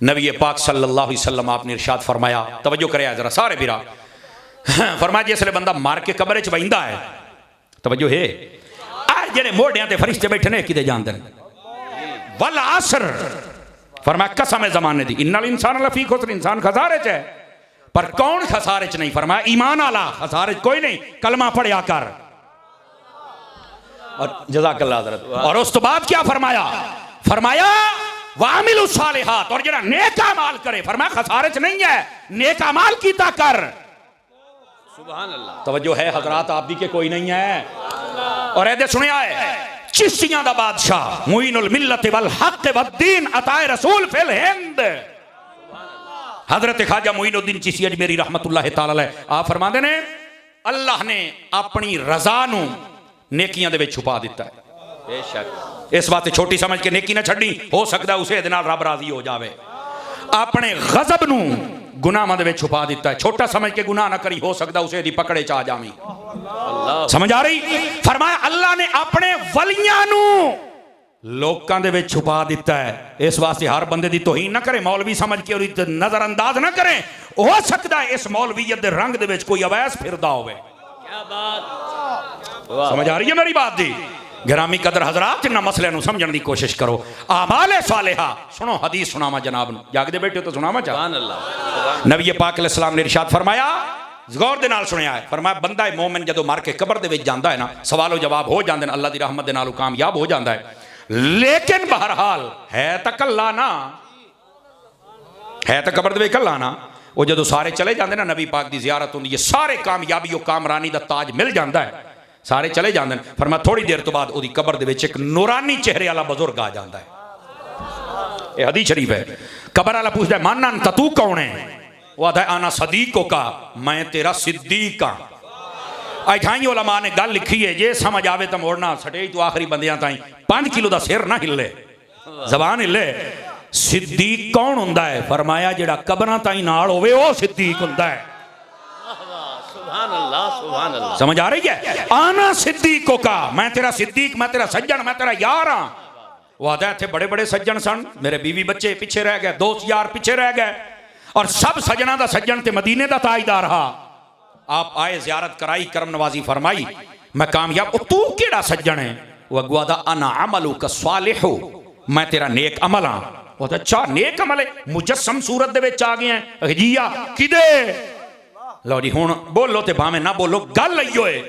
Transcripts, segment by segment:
नबी पाक सल्लल्लाहु अलैहि वसल्लम आपने इरशाद फरमाया, तवज्जो करे जरा सारे बिरा, फरमाया जिसले बंदा मार के कब्र च बहिंदा है, तवज्जो है, आज जेड़े मोढ़ियां ते फरिश्ते बैठे ने किते जानदे ने, वल असर फरमाया कसम है ज़माने दी, इन्नल इंसान लफी खुस्र, इंसान खसारे च है। पर कौन खसारे च नहीं? फरमाया ईमान वाला, खसारे कोई नहीं, कलमा पढ़िया कर। और जज़ाकल्लाह हज़रत। और उस तो बाद क्या फरमाया? फरमाया वामिलु सालिहात, और जरा नेक अमाल करे, फरमाया खसारे च नहीं है, नेक अमाल कीता कर। सुभान अल्लाह। तवज्जो है हजरात, आप भी के कोई नहीं है। और ऐसे सुनिया है चिश्तियां दा बादशाह मुइनुल मिल्लत वल हक वद्दीन अताए रसूल फिल हिंद, हजरत ख्वाजा मुइनुद्दीन चिश्ती अजमेरी रहमतुल्लाह तआला अलैह, आप फरमाते ने अल्लाह ने अपनी रजा नू नेकियां दे विच छुपा दिता है। बेशक इस बात छोटी समझ के नेकी ना छड्डी, हो सकता है उसे दे नाल रब राजी हो जावे। अपने गजब नू गुनाहां दे विच छुपा दिता है, छोटा समझ के गुनाह ना करी, हो सकता उसे दी पकड़े च आ जावी। समझ आ रही? फरमाया अल्लाह ने अपने वलियां नू लोकां दे विच छुपा दिता है। इस वास्ते हर बंदे दी तौहीन ना करे, मौलवी समझ के और नजरअंदाज ना करे। हो सकता है इस मौलवीयत दे रंग दे विच कोई अवैस फिरदा होवे। क्या बात, समझ आ रही है मेरी बात दी? गिरामी कदर हजरात, इन मसले नू समझण दी कोशिश करो। आमाले सालिहा, सुनो हदीस सुनावा जनाब नू, जागदे बैठे तो सुनावा। सुभान अल्लाह। नबी पाक अलैहि सलाम ने इरशाद फरमाया, गौर दे नाल सुनिया है, फरमाया बंदा मोमिन जदों मर के कब्र दे विच जांदा है ना, सवालो जवाब हो जांदे ने, अल्लाह दी रहमत दे नाल कामयाब हो जांदा है। लेकिन बहरहाल है तो कल्ला ना, है तो कब्र दे विच कल्ला ना। वो जदों सारे चले जांदे ना, नबी पाक दी ज़ियारत हुंदी है, सारे कामयाबी कामरानी दा ताज मिल जांदा है, सारे चले जांदे ने। फरमाया थोड़ी देर तो बाद उहदी कब्र दे विच एक नूरानी चेहरे वाला बुजुर्ग आ जांदा है। ये हदीस शरीफ है। कब्र वाला पूछदा है मानन तू कौन है? वो आता है आना सदीकों का, मैं तेरा सिद्दीक हाँ। अठाई उलमा ने गल लिखी है, जे समझ आवे तो मोड़ना स्टेज तो आखिरी बंदियां ताई 5 किलो का सिर ना हिले, जबान हिले। सिद्दीक कौन हुंदा है? फरमाया जेड़ा कब्रां ताई नाल होवे वो सिद्दीक हुंदा है। सुभान अल्लाह, सुभान अल्लाह। समझ आ रही है? आना सिद्दीकों का, मैं तेरा सिद्दीक, मैं तेरा सज्जन, मैं तेरा यार हाँ। वो आता है इत्थे बड़े बड़े सज्जन सन, मेरे बीवी बच्चे पीछे रह गए, दोस्त यार पीछे रह गए, और सब सजना दा सज्जन ते मदीने दा ताजदार हा। आप आए, ज़ियारत कराई, करम नवाजी फरमाई, मैं कामयाब। तू केड़ा सज्जन है? वो अगवा दा अना अमलु का सालिहु, मैं तेरा नेक अमल हाँ। वो अच्छा नेक अमल है, मुजस्सम सूरत दे विच आ गए हैं हजिया किदे। लो जी हुण बोलो ते भावें ना बोलो, गल इहो है।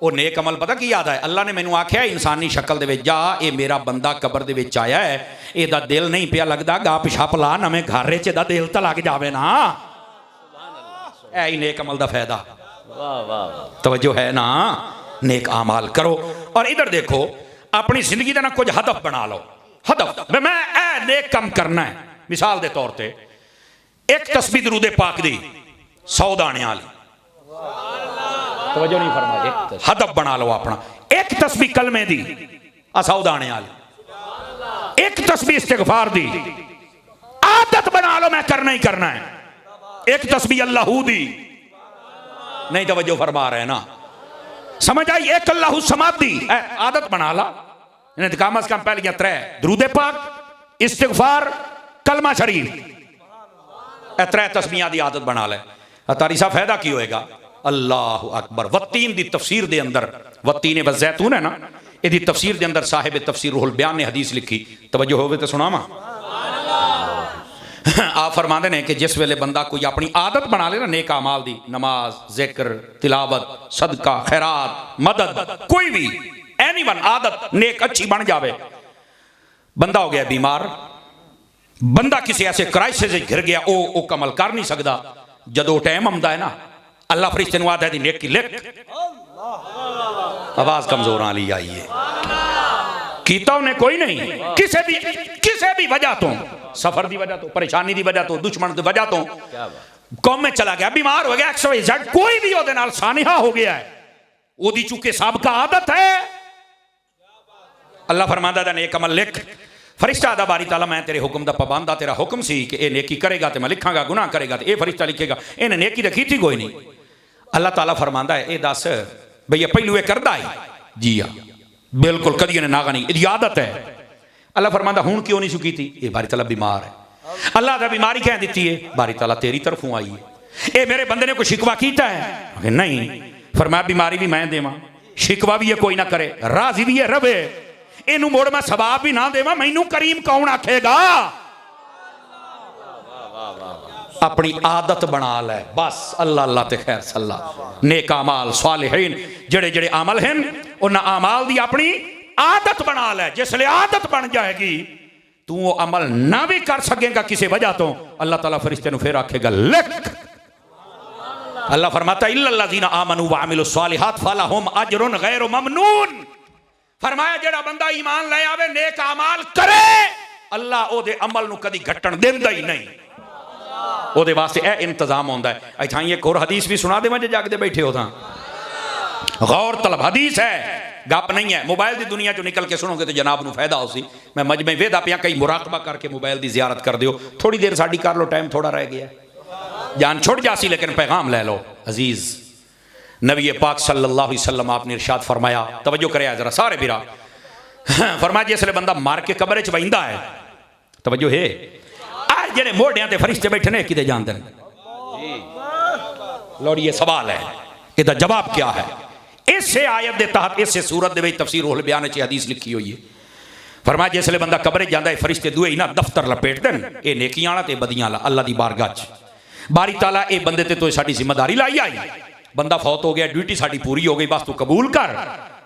वो नेक अमल पता की याद है? अल्लाह ने मैनू आख्या इंसानी शक्ल दे विच जा, ये मेरा बंदा कब्र दे विच आया है, एदा दिल नहीं पिया लगदा, गा पिछाप ला नवें घर च दा दिल तो लग जावे ना। ऐ ही नेक अमल दा फायदा। वाह वाह, तवज्जो है ना? नेक अमाल करो। और इधर देखो, अपनी जिंदगी का ना कुछ हदफ बना लो। हदफ मैं ए नेक कम करना है। मिसाल दे तौर पे एक तस्बीह दरूद पाक दी 100 दाने वाली, तवज्जो नहीं फरमाई, हदफ बना लो अपना। एक तस्बीह कलमे दी 100 दाने वाली, एक तस्बीह इस्तिगफार दी, आदत बना लो मैं करना ही करना है। एक तस्बीह अल्लाहू दी, नहीं तवज्जो फरमा रहे ना, समझ आई? एक अल्लाहू समाद दी, आदत बना ला। इन्हें कम अज कम पहले 3 दरूद पाक, इस्तिगफार, कलमा शरीफ, 3 तस्बीहां दी आदत बना ले। तारी सा फायदा की होएगा? अल्लाह अकबर। वत्तीन दी तफसीर दे अंदर, वत्तीन व ज़ैतून है ना, इहदी तफसीर दे अंदर साहिब तफसीर रूहुल बयान ने हदीस लिखी, तवज्जो होवे तो सुनावा। आप फरमाते हैं कि जिस वेले बंदा कोई अपनी आदत बना ले ना नेक अमाल दी, नमाज, जिक्र, तिलावत, सदका, खैरात, मदद, कोई भी एनीवन आदत नेक अच्छी बन जावे, बंदा हो गया बीमार, बंदा किसी ऐसे क्राइसिस से घिर गया, वो कमल कर नहीं सकता। जदों टाइम आंदा है ना, अल्लाह फरिश्ते नूं आखदा है नेकी लिख, आवाज कमजोर वाली आई है, कीता उन्हें कोई नहीं, किसी भी वजह तो, सफर की वजह तो, परेशानी की वजह तो, दुश्मन की वजह तो कौम में चला गया, बीमार हो गया, XYZ कोई भी ओदे नाल सानिहा हो गया है, ओदी चूंकि सबका आदत है। अल्लाह फरमांदा है नेक अमल लिख। फरिश्ता आदा बारी ताला मैं तेरे हुक्म दा पाबंद आ, तेरा हुक्म सी कि ये नेकी करेगा तो मैं लिखांगा, गुनाह करेगा तो ये फरिश्ता लिखेगा, इन्हें नेकी तो की कोई नहीं। अल्लाह ताला फरमांदा है, ये दस भैया पहलू ये करदा है? जी हाँ बिल्कुल, कदी इन्हें नागा नहीं, इसकी आदत है। अल्लाह फरमांदा हुण क्यों नहीं सुकी थी? ये बारी ताला बीमार है। अल्लाह का बीमारी कह दी है, बारी ताला तेरी तरफों आई है। ये मेरे बंदे ने कोई शिकवा किया है? नहीं। फरमाया बीमारी भी मैं देवां, शिकवा भी ये कोई ना करे, राजी भी ये रवे, इनू मोड़ मैं सवाब भी ना देवां, मैनू करीम कौन आखेगा? अपनी आदत बना लै बस। अल्लाह अल्लाह ते खैर सल्ला। नेक अमाल सालिहीन जड़े जड़े अमल हैं उन्हां अमाल दी अपनी आदत बना लै। जिसले आदत बन जाएगी तू वो अमल ना भी कर सकेगा किसी वजह तो, अल्लाह ताला फरिश्ते नूं फिर आखेगा लिख। अल्लाह फरमाता इल्लल्लज़ीना आमनू व अमिलुस सालिहात फलहुम अजरुन गैरु ममनून। फरमाया जेड़ा बंदा ईमान ले आवे नेक अमाल करे, अल्लाह ओदे अमल नूं कदी घटण देंदा ही नहीं। ओदे वास्ते ए इंतजाम होंदा है। अच्छा एक और हदीस भी सुना देवां जे जागदे बैठे हो तां। गौर तलब हदीस है, गप नहीं है। मोबाइल की दुनिया चो निकल के सुनोगे तो जनाब नूं फायदा होसी। मैं मजमे वेदा पिया, कई मुराकबा करके मोबाइल की जियारत कर दियो। थोड़ी देर साडी कर लो, टाइम थोड़ा रह गया, जान छुट जासी लेकिन पैगाम ले लो। अजीज नबी पाक सल्लल्लाहु अलैहि वसल्लम आपने इरशाद फरमाया, तवज्जो करे जरा सारे बिरा, फरमाया जिसले बंदा मार के कब्र च बहिंदा है, तवज्जो है, आ जेड़े मोढ़ियां ते फरिश्ते बैठे ने किते जानदे ने? लौड़ी ये सवाल है, इसका जवाब क्या है? इसे आयत के तहत इसे सूरत के तफसीर उल बयान च हदीस लिखी हुई है। फरमाया जिसले बंदा कब्रे जाता है फरिश्ते दुए ही ना दफ्तर लपेट देन, ये नेकियां वाला ते बदियां वाला अल्लाह की बारगाह च। बारी ताला ये बंदे ते तो साडी जिम्मेदारी लाई आई, बंदा फौत हो गया, ड्यूटी साडी पूरी हो गई, बस तू कबूल कर,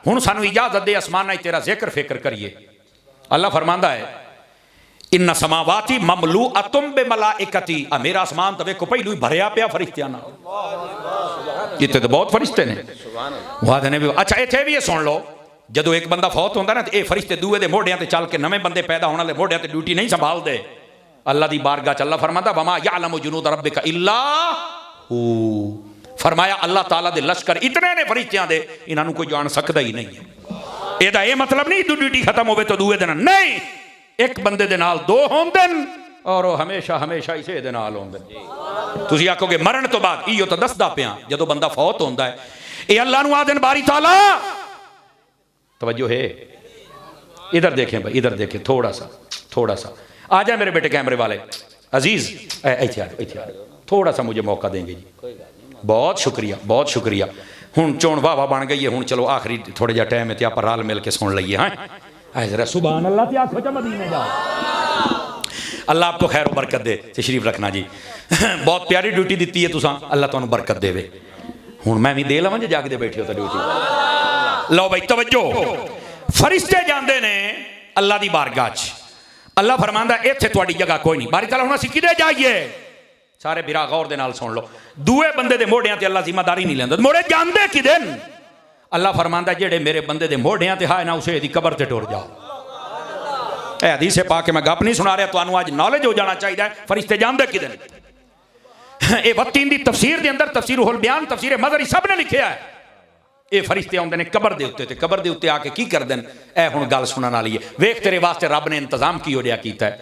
हुण सानू इजाजत दे आसमान तेरा जिक्र फिक्र करिए। अल्लाह फरमांदा है इन्ना समावाती ममलू अतुम बे मलाइकती, मेरा आसमान तो वेखो पहलू ही भरिया पिया फरिश्तियां नाल। इत्थे तो बहुत फरिश्ते ने। अच्छा इत्थे भी ये सुन लो, जदों एक बंदा फौत होंदा ना तो ये फरिश्ते दूए दे मोढ़ियां ते चल के नवे बंदे पैदा होने वाले मोढ़ियां ते ड्यूटी नहीं संभालदे। अल्लाह दी बारगाह च अल्लाह फरमांदा वमा यालमु जुनूद रब्बिका इल्ला हू। फरमाया अल्लाह ताला दे लश्कर इतने ने फरिश्तियां दे, इन्हां नूं कोई जान सकदा ही नहीं है। एदा ये मतलब नहीं ड्यूटी खत्म होवे तो दूए दिन नहीं, एक बंदे दे नाल दो होंदे और हमेशा हमेशा इसे दे नाल होंदे। तुसीं आखोगे मरण तो बाद, इहो तो दसदा पिया जदों बंदा फौत होंदा है ये अल्लाह नूं आदन बारी ताला। तवज्जो है, इधर देखें भाई, इधर देखें थोड़ा सा आ जाए मेरे बेटे कैमरे वाले। अजीज इत्थे आ जाओ, थोड़ा सा मुझे मौका देंगे जी, बहुत शुक्रिया बहुत शुक्रिया। हुण चोण वाह वाह बन गई है, हुण चलो आखिरी थोड़ा जा टाइम है तो आप रल मिल के सुन लीए। हाँ जरा सुभान अल्लाह ते आखो मदीने जाओ। अल्लाह आपको खैर बरकत दे, तशरीफ रखना जी। बहुत प्यारी ड्यूटी दी है तुसां, अल्लाह तुहानू बरकत देवे। हुण मैं भी दे लवां जे जागदे बैठे हो तो ड्यूटी। लो भाई तवज्जो, फरिश्ते जांदे ने अल्लाह दी बारगाह च। अल्लाह फरमांदा इत्थे तुहाडी जगह कोई नहीं। बारी ताला हुण असीं किदे जाइए? सारे बिरा गौर दे नाल सुन लो, दूए बंदे दे मोढ़ियां ते अल्लाह जिम्मेदारी नहीं लैंदा, मोड़े जांदे किदे न? अल्लाह फरमांदा जेड़े मेरे बंदे दे मोढ़ियां ते हाय ना उसे दी कब्र ते टुर जाओ। ए हदीस पा के मैं गप नहीं सुना रहा, तुहानू आज नॉलेज हो जाना चाहिए फरिश्ते जांदे किदे न। ये वत्तीन दी तफसीर दे अंदर तफसीर उल बयान तफसीर मज़री सब ने लिखिया है। ये फरिश्ते आउंदे ने कब्र दे उत्ते, ते कब्र दे उत्ते आके की करदे न? ए हुण गल सुनन वाली है। वेख तेरे वास्ते रब ने इंतजाम की होया कीता है।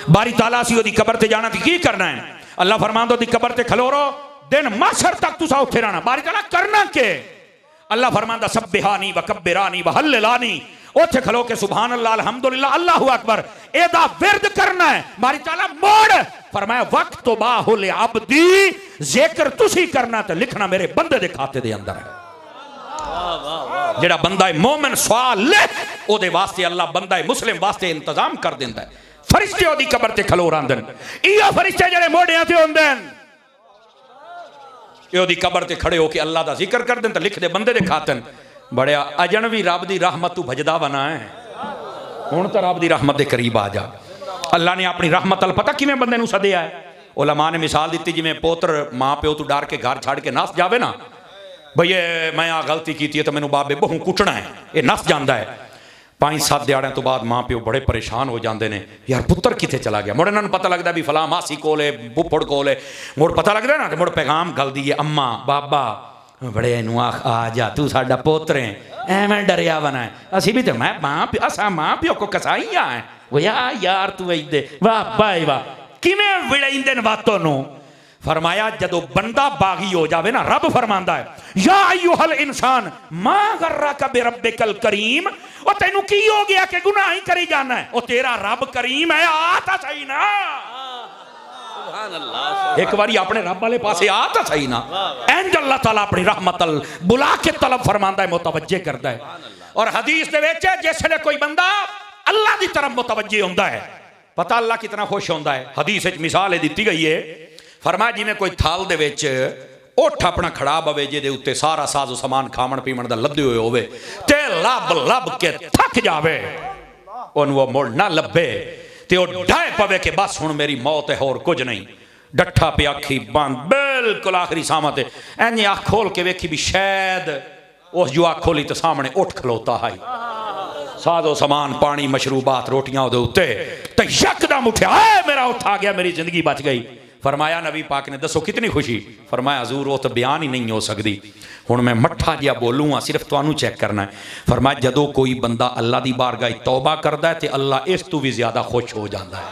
बारी ताला असीं ओदी कब्र ते जाना ते की करना है? अल्लाह फरमांदा ओदी कब्र ते खलो रहो, दिन माशर तक तुसा उत्थे रहना। बारी ताला करना के? अल्लाह फरमांदा सब्बिहानी व कब्बिरानी व हल्ललानी, उत्थे खलो के सुभान अल्लाह अल्हम्दुलिल्लाह अल्लाहु अकबर एदा विरद करना है। बारी ताला मोड़ फरमाया वक्त तो बाहुल अब्दी, जिक्र तुसी करना ते लिखना मेरे बंदे दे खाते दे अंदर है। जेड़ा बंदा है मोमिन सालिह ओदे वास्ते अल्लाह बंदा है मुस्लिम वास्ते इंतजाम कर देंदा है। फरिश्ते ओदी कब्र ते खलो रहिंदे न, इहो फरिश्ते जेड़े मोढ़ियां ते होंदे न, ओदी कब्र ते खड़े होके अल्लाह दा जिक्र कर देन ते लिख दे बंदे दे खातन। बड़े अजनबी रब दी रहमत तू भजदा बना है, हुण तो रब दी रहमत दे करीब आ जा। अल्लाह ने अपनी रहमत अल पता किवें बंदे नूं सदिया है। उलमा ने मिसाल दी जिवें पोत्र मां प्यो तू डर के घर छड़ के नस जावे ना, भई मैं आ गलती की है तो मैनू बाबे बहू कुटना है, ये नस जाता है। 5-7 दिहाड़ियां तो बाद मां प्यो बड़े परेशान हो जाते हैं, यार पुत्र कितने चला गया। मुड़ इन्होंने पता लगता भी फलां मासी कोल है, बुफड़ कोल है, मुड़ पता लगता ना, तो मुड़ पैगाम गलदी है अम्मा बाबा बड़े इनू आ जा तू साडा पोत्र है, एवें डरिया बना है। असी भी तो मैं मां प्यो असा मां प्यो को कसाइया है वो यार तू इदे वाह भाई वाह किवें विड़ाइंदे न बातों नूं। फरमाया जदों बंदा बागी हो जावे ना, रब फरमांदा है या अय्युहल इंसान मा गर्रका बिरब्बिकल करीम, ओ तेनू की हो गया कि गुनाह ही करी जाना है, ओ तेरा रब करीम है, आ ता सही ना। सुभान अल्लाह, एक बारी अपने रब वाले पासे आ ता सही ना। इंज अल्लाह ताला अपनी रहमत बुला के तलब फरमांदा है, मुतवज्जे करदा है। और हदीस दे विच जिसले कोई बंदा अल्लाह दी तरफ मुतवज्जे होंदा है, पता अल्लाह कितना खुश होंदा है। हदीस विच मिसाल दी गई है, फरमाया जिवें कोई थाल दे विच उठ अपना खड़ा बवे जिहदे उत्ते सारा साजो समान खावण पीवण दा लद्दे होए होवे ते लब लब के थक जावे, ओनू वो मुड़ ना लभे ते ओ डाए पवे कि बस हुण मेरी मौत है होर कुछ नहीं। डट्ठा पे अखी बंद बिल्कुल आखिरी सामा ते इंज अख खोल के वेखी भी शायद उस जो अख खोली तो सामने उठ खलोता है, साजो समान पानी मशरूबात रोटियां उहदे उत्ते ते यकदम उठया, मेरा उठ आ गया, मेरी जिंदगी बच गई। फरमाया नबी पाक ने दसो कितनी खुशी? फरमाया हजूर वो तो बयान ही नहीं हो सकती, हुण मैं मट्ठा जिहा बोलूँगा, सिर्फ तुहानू चेक करना है। फरमाया जदों कोई बंदा अल्लाह दी बारगाह तौबा करदा है तो अल्लाह इस तू भी ज्यादा खुश हो जाता है।